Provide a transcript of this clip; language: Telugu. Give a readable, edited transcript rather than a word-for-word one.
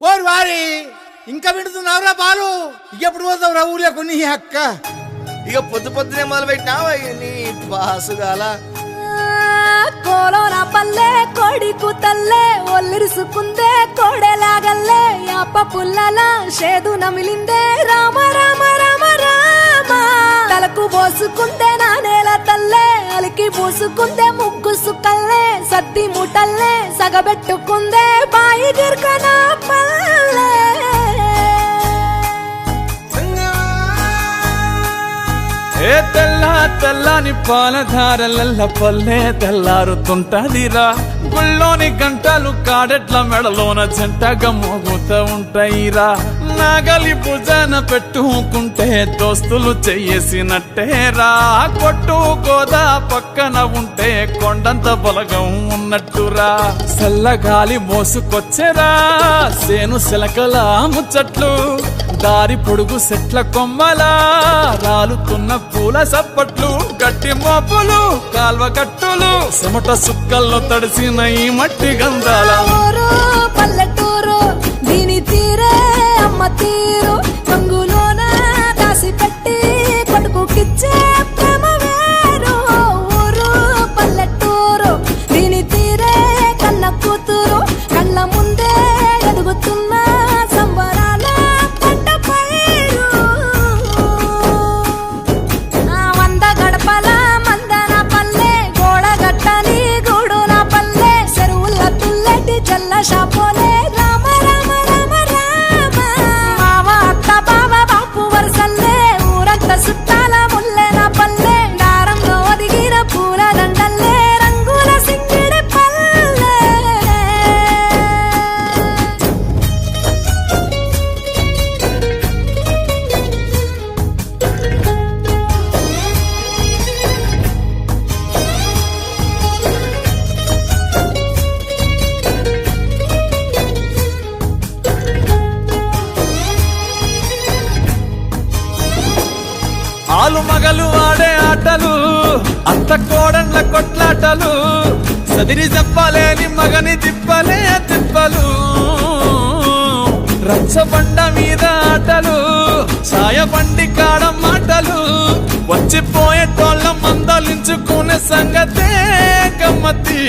ఓరు వారి ఇంకా వింటున్నావురా బాలు, ఎప్పుడు పోతావురా ఊళ్ళో కొన్ని అక్క? ఇక పొద్దు పొద్దునే మొదలు పెట్టినావా నీ బాసుగాల? కోలోన పల్లె కోడి కూతల్లే ఒల్లిరుసుకుందే కోడెలాగల్లే యాప పుల్లల షేదు నమిలిందే రామ రామ రామ రామ తలకు పోసుకుందే నానేల తల్లే అలికి పూసుకుందే ముగ్గు సుక్కల్లే సద్ది ముటల్లే సగబెట్టుకుందే బాయి గిర్కన పల్లె. ఏ తెల్ల తెల్లని పాలధారలల్ల పల్లె తెల్లారుతుంటదిరా, గుళ్ళోని గంటలు కాడెట్ల మెడలోన జంటగా మోగుతూ ఉంటాయిరా. నాగలి భుజాన పెట్టుకుంటే దోస్తులు చెయ్యేసినట్టేరా, కొట్టు గోదా పక్కన ఉంటే కొండంత బలగం ఉన్నట్టురా. చల్లగాలి మోసుకొచ్చెరా సేను శిలకల ముచ్చట్లు, దారి పొడుగు సెట్ల కొమ్మలా రాలుతున్న పూల సప్పట్లు, గట్టి మోపులు కాల్వ కట్టులు చెమట సుక్కల్లో తడిసిన ఈ మట్టి గంధాల. పల్లెటూరు దీని తీరే అమ్మ తీరు, రంగులోన దాసి పెట్టి కొడుకుకిచ్చే ప్రేమ వేరు. ఊరు పల్లెటూరు దీని తీరే కన్న కూతురు, కళ్ళ ముందే ఎదుగుతున్న సంబరాల పంట పైరు. వంద గడపల మందన పల్లె గోడగట్టని గూడున పల్లె, చెరువుల తుల్లెటి జల్ల షాపోలే రామ రామ రామ రామ. మావ అత్త బావ బాపు వరసల్లే ఊరంత సుట్టాల ముల్లెన పల్లె, దారంలో ఒదిగిన పూల దండల్లే రంగుల సింగిడి పల్లె. ఆలు మగలు ఆడే ఆటలు, అత్త కోడళ్ళ కొట్లాటలు, సదిరి చెప్పలేని మగని తిప్పలే తిప్పలు. రచ్చబండ మీద ఆటలు, సాయబండి కాడ మాటలు, వచ్చిపోయేటోళ్ళ మందలించుకునే సంగతే గమ్మతి.